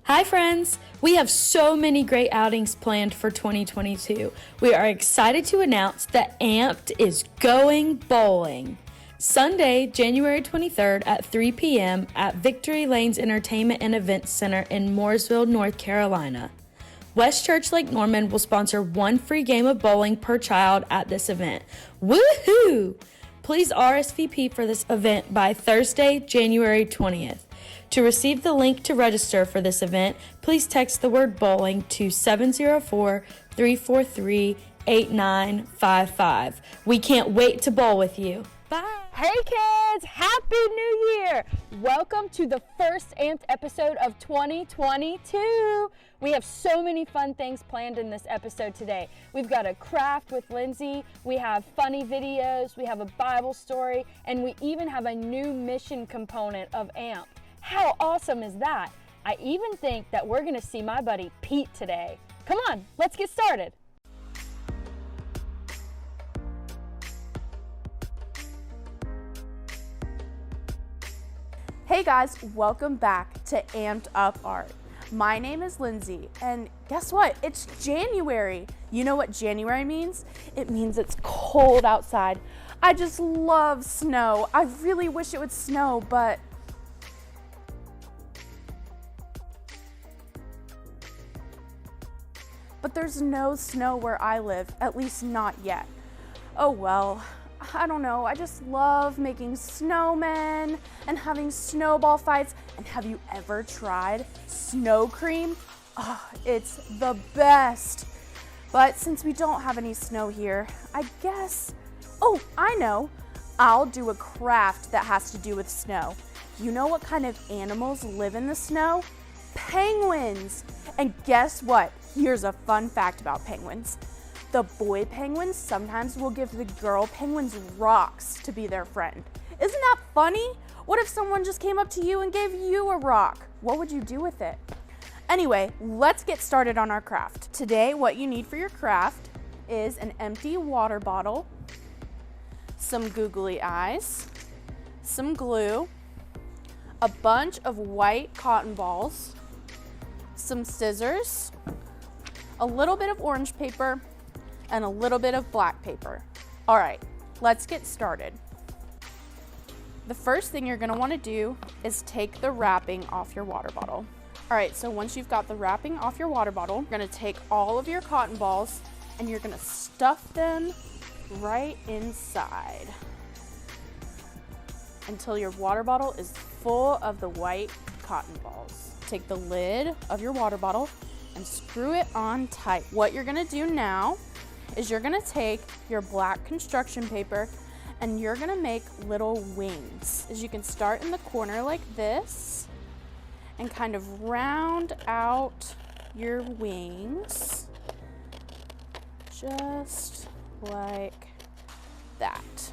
Hi friends! We have so many great outings planned for 2022. We are excited to announce that AMPED is going bowling. Sunday, January 23rd at 3 p.m. at Victory Lanes Entertainment and Events Center in Mooresville, North Carolina. West Church Lake Norman will sponsor one free game of bowling per child at this event. Woohoo! Please RSVP for this event by Thursday, January 20th. To receive the link to register for this event, please text the word bowling to 704-343-8955. We can't wait to bowl with you. Bye. Hey kids, Happy New Year! Welcome to the first AMPED episode of 2022. We have so many fun things planned in this episode today. We've got a craft with Lindsay, we have funny videos, we have a Bible story, and we even have a new mission component of AMPED. How awesome is that? I even think that we're gonna see my buddy Pete today. Come on, let's get started. Hey guys, welcome back to Amped Up Art. My name is Lindsay, and guess what? It's January. You know what January means? It means it's cold outside. I just love snow. I really wish it would snow, but there's no snow where I live, at least not yet. Oh well, I don't know. I just love making snowmen and having snowball fights. And have you ever tried snow cream? Oh, it's the best. But since we don't have any snow here, I guess, I know. I'll do a craft that has to do with snow. You know what kind of animals live in the snow? Penguins. And guess what? Here's a fun fact about penguins. The boy penguins sometimes will give the girl penguins rocks to be their friend. Isn't that funny? What if someone just came up to you and gave you a rock? What would you do with it? Anyway, let's get started on our craft. Today, what you need for your craft is an empty water bottle, some googly eyes, some glue, a bunch of white cotton balls, some scissors, a little bit of orange paper, and a little bit of black paper. All right, let's get started. The first thing you're gonna wanna do is take the wrapping off your water bottle. All right, so once you've got the wrapping off your water bottle, you're gonna take all of your cotton balls and you're gonna stuff them right inside until your water bottle is full of the white cotton balls. Take the lid of your water bottle and screw it on tight. What you're gonna do now is you're gonna take your black construction paper and you're gonna make little wings. As you can start in the corner like this and kind of round out your wings just like that.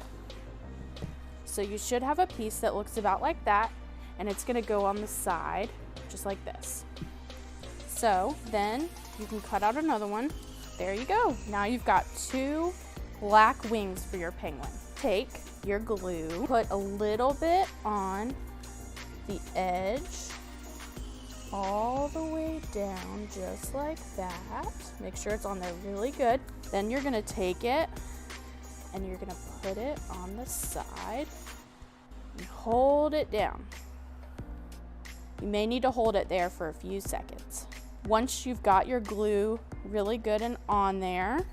So you should have a piece that looks about like that, and it's gonna go on the side just like this. So then you can cut out another one. There you go. Now you've got two black wings for your penguin. Take your glue, put a little bit on the edge, all the way down just like that. Make sure it's on there really good. Then you're gonna take it and you're gonna put it on the side and hold it down. You may need to hold it there for a few seconds. Once you've got your glue really good and on there,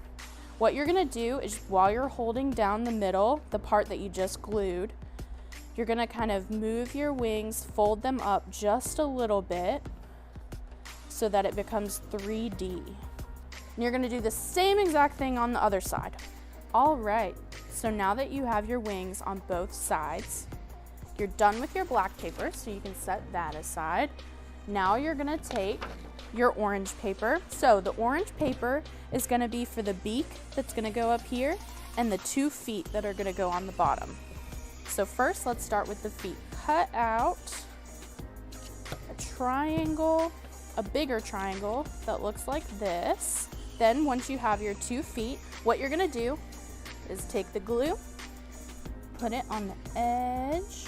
what you're gonna do is while you're holding down the middle, the part that you just glued, you're gonna kind of move your wings, fold them up just a little bit so that it becomes 3D. And you're gonna do the same exact thing on the other side. All right, so now that you have your wings on both sides, you're done with your black paper, so you can set that aside. Now you're gonna take your orange paper. So the orange paper is gonna be for the beak that's gonna go up here and the 2 feet that are gonna go on the bottom. So first, let's start with the feet. Cut out a triangle, a bigger triangle that looks like this. Then once you have your 2 feet, what you're gonna do is take the glue, put it on the edge,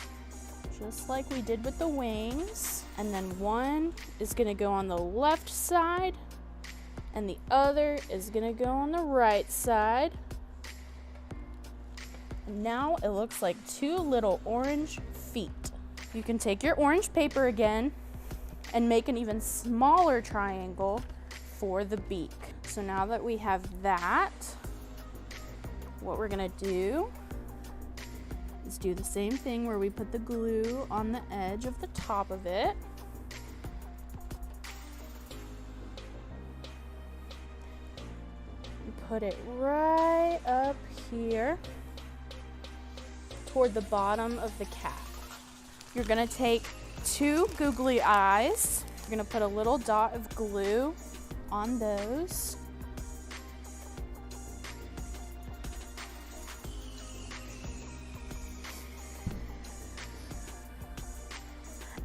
just like we did with the wings. And then one is gonna go on the left side, and the other is gonna go on the right side. And now it looks like two little orange feet. You can take your orange paper again and make an even smaller triangle for the beak. So now that we have that, what we're gonna do is do the same thing where we put the glue on the edge of the top of it. And put it right up here toward the bottom of the cap. You're gonna take two googly eyes. You're gonna put a little dot of glue on those.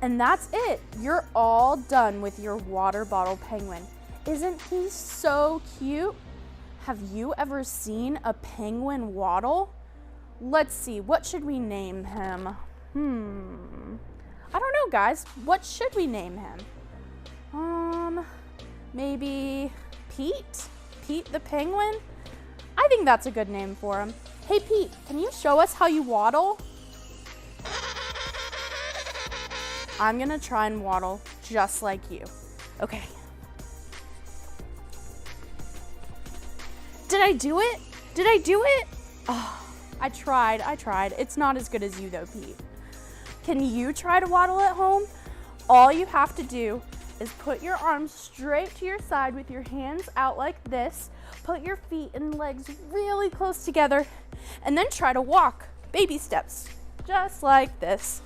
And that's it. You're all done with your water bottle penguin. Isn't he so cute? Have you ever seen a penguin waddle? Let's see, what should we name him? I don't know, guys. What should we name him? Maybe Pete? Pete the penguin? I think that's a good name for him. Hey Pete, can you show us how you waddle? I'm gonna try and waddle just like you. Okay. Did I do it? Did I do it? Oh, I tried. It's not as good as you though, Pete. Can you try to waddle at home? All you have to do is put your arms straight to your side with your hands out like this, put your feet and legs really close together, and then try to walk, baby steps, just like this.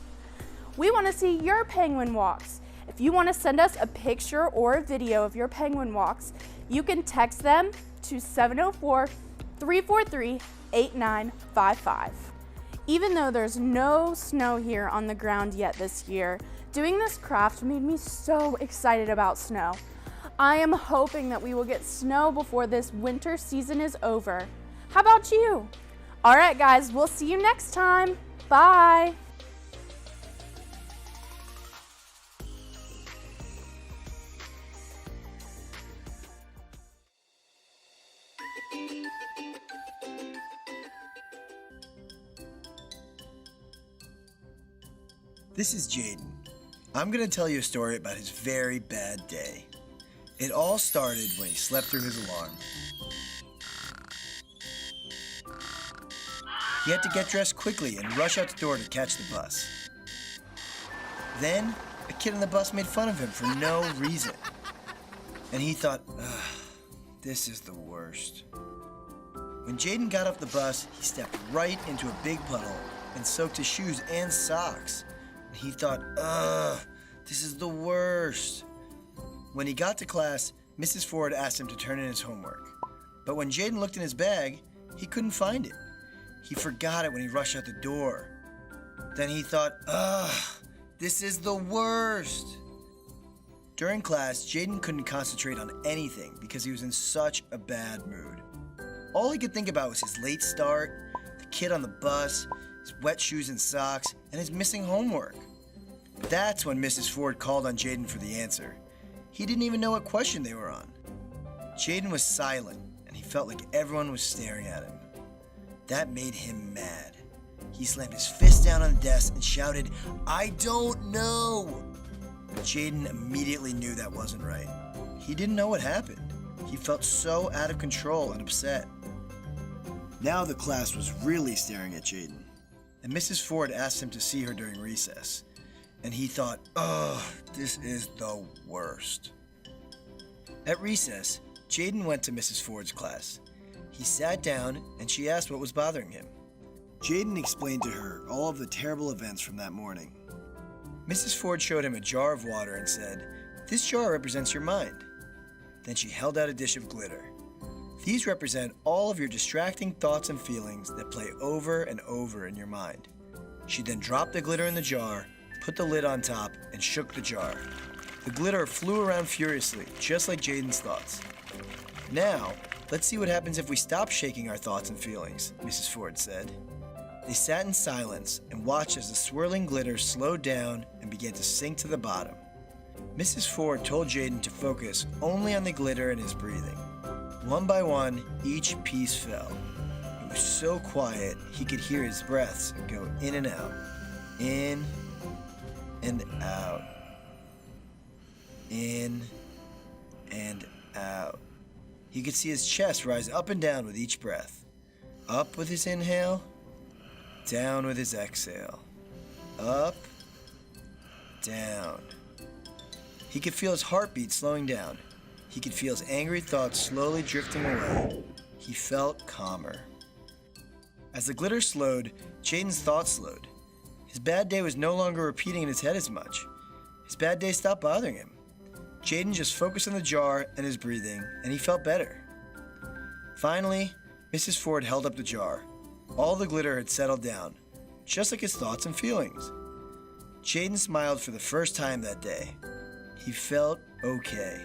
We want to see your penguin walks. If you want to send us a picture or a video of your penguin walks, you can text them to 704-343-8955. Even though there's no snow here on the ground yet this year, doing this craft made me so excited about snow. I am hoping that we will get snow before this winter season is over. How about you? All right, guys, we'll see you next time. Bye. This is Jaden. I'm going to tell you a story about his very bad day. It all started when he slept through his alarm. He had to get dressed quickly and rush out the door to catch the bus. Then, a kid on the bus made fun of him for no reason. And he thought, this is the worst. When Jaden got off the bus, he stepped right into a big puddle and soaked his shoes and socks. He thought, this is the worst. When he got to class, Mrs. Ford asked him to turn in his homework. But when Jaden looked in his bag, he couldn't find it. He forgot it when he rushed out the door. Then he thought, this is the worst. During class, Jaden couldn't concentrate on anything because he was in such a bad mood. All he could think about was his late start, the kid on the bus, his wet shoes and socks, and his missing homework. That's when Mrs. Ford called on Jaden for the answer. He didn't even know what question they were on. Jaden was silent, and he felt like everyone was staring at him. That made him mad. He slammed his fist down on the desk and shouted, "I don't know!" Jaden immediately knew that wasn't right. He didn't know what happened. He felt so out of control and upset. Now the class was really staring at Jaden, and Mrs. Ford asked him to see her during recess. And he thought, this is the worst. At recess, Jaden went to Mrs. Ford's class. He sat down and she asked what was bothering him. Jaden explained to her all of the terrible events from that morning. Mrs. Ford showed him a jar of water and said, "This jar represents your mind." Then she held out a dish of glitter. These represent all of your distracting thoughts and feelings that play over and over in your mind. She then dropped the glitter in the jar, put the lid on top, and shook the jar. The glitter flew around furiously, just like Jaden's thoughts. "Now, let's see what happens if we stop shaking our thoughts and feelings," Mrs. Ford said. They sat in silence and watched as the swirling glitter slowed down and began to sink to the bottom. Mrs. Ford told Jaden to focus only on the glitter and his breathing. One by one, each piece fell. It was so quiet he could hear his breaths go in and out. In and out. In and out. He could see his chest rise up and down with each breath. Up with his inhale, down with his exhale. Up, down. He could feel his heartbeat slowing down. He could feel his angry thoughts slowly drifting away. He felt calmer. As the glitter slowed, Jaden's thoughts slowed. His bad day was no longer repeating in his head as much. His bad day stopped bothering him. Jaden just focused on the jar and his breathing, and he felt better. Finally, Mrs. Ford held up the jar. All the glitter had settled down, just like his thoughts and feelings. Jaden smiled for the first time that day. He felt okay.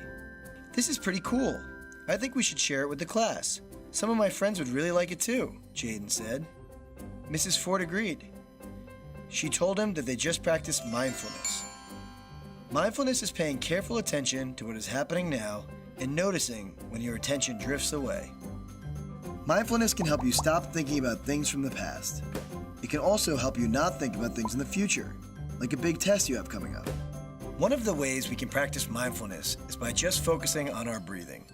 This is pretty cool. I think we should share it with the class. Some of my friends would really like it too, Jaden said. Mrs. Ford agreed. She told him that they just practiced mindfulness. Mindfulness is paying careful attention to what is happening now and noticing when your attention drifts away. Mindfulness can help you stop thinking about things from the past. It can also help you not think about things in the future, like a big test you have coming up. One of the ways we can practice mindfulness is by just focusing on our breathing.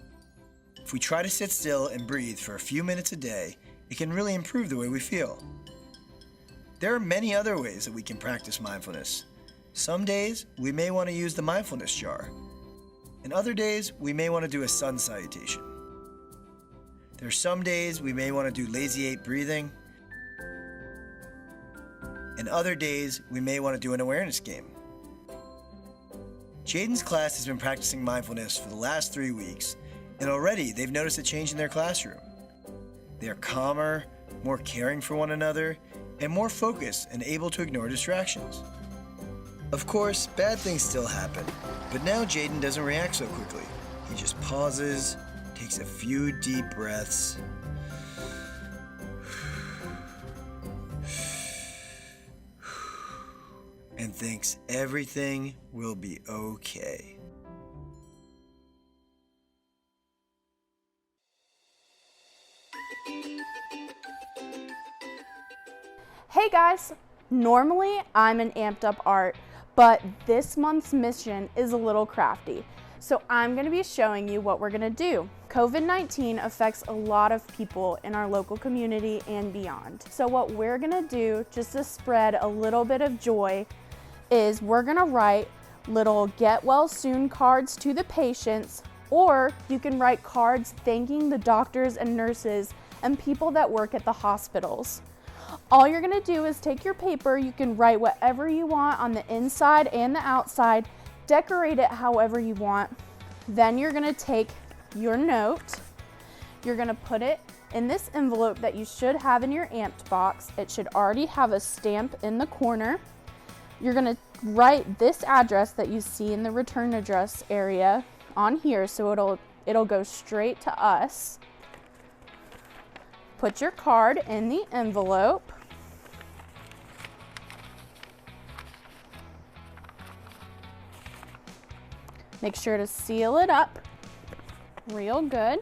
If we try to sit still and breathe for a few minutes a day, it can really improve the way we feel. There are many other ways that we can practice mindfulness. Some days, we may want to use the mindfulness jar. And other days, we may want to do a sun salutation. There are some days we may want to do lazy 8 breathing. And other days, we may want to do an awareness game. Jaden's class has been practicing mindfulness for the last 3 weeks, and already they've noticed a change in their classroom. They are calmer, more caring for one another, and more focused and able to ignore distractions. Of course, bad things still happen, but now Jaden doesn't react so quickly. He just pauses, takes a few deep breaths, and thinks everything will be okay. Hey guys, normally I'm an Amped Up Art, but this month's mission is a little crafty. So I'm gonna be showing you what we're gonna do. COVID-19 affects a lot of people in our local community and beyond. So what we're gonna do, just to spread a little bit of joy, is we're gonna write little get well soon cards to the patients, or you can write cards thanking the doctors and nurses and people that work at the hospitals. All you're gonna do is take your paper, you can write whatever you want on the inside and the outside, decorate it however you want. Then you're gonna take your note, you're gonna put it in this envelope that you should have in your Amped box. It should already have a stamp in the corner. You're gonna write this address that you see in the return address area on here, so it'll go straight to us. Put your card in the envelope. Make sure to seal it up real good.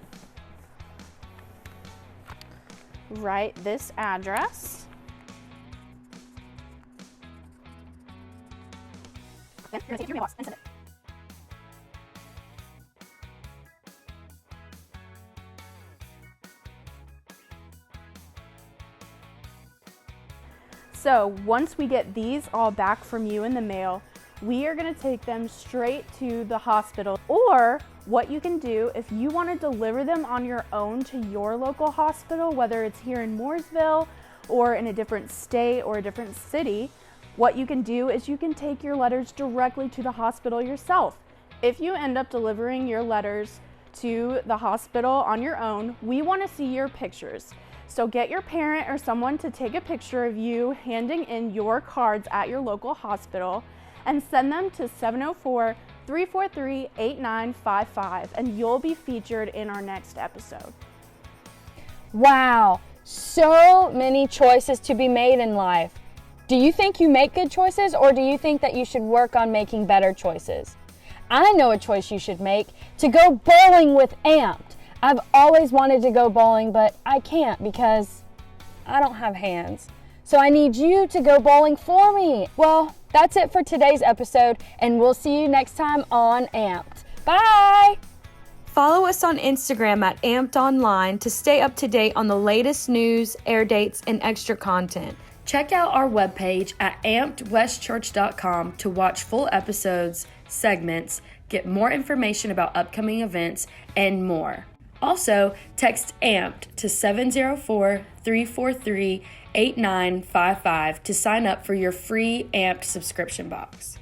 Write this address. Then you're gonna take your mailbox and send it. So once we get these all back from you in the mail, we are gonna take them straight to the hospital. Or what you can do, if you wanna deliver them on your own to your local hospital, whether it's here in Mooresville or in a different state or a different city, what you can do is you can take your letters directly to the hospital yourself. If you end up delivering your letters to the hospital on your own, we wanna see your pictures. So get your parent or someone to take a picture of you handing in your cards at your local hospital and send them to 704-343-8955, and you'll be featured in our next episode. Wow, So many choices to be made in life. Do you think you make good choices, or do you think that you should work on making better choices? I know a choice you should make: to go bowling with AMPED. I've always wanted to go bowling, but I can't because I don't have hands. So I need you to go bowling for me. Well, that's it for today's episode, and we'll see you next time on AMPED. Bye! Follow us on Instagram at Amped Online to stay up to date on the latest news, air dates, and extra content. Check out our webpage at ampedwestchurch.com to watch full episodes, segments, get more information about upcoming events, and more. Also, text AMPED to 704-343-8955 to sign up for your free AMPED subscription box.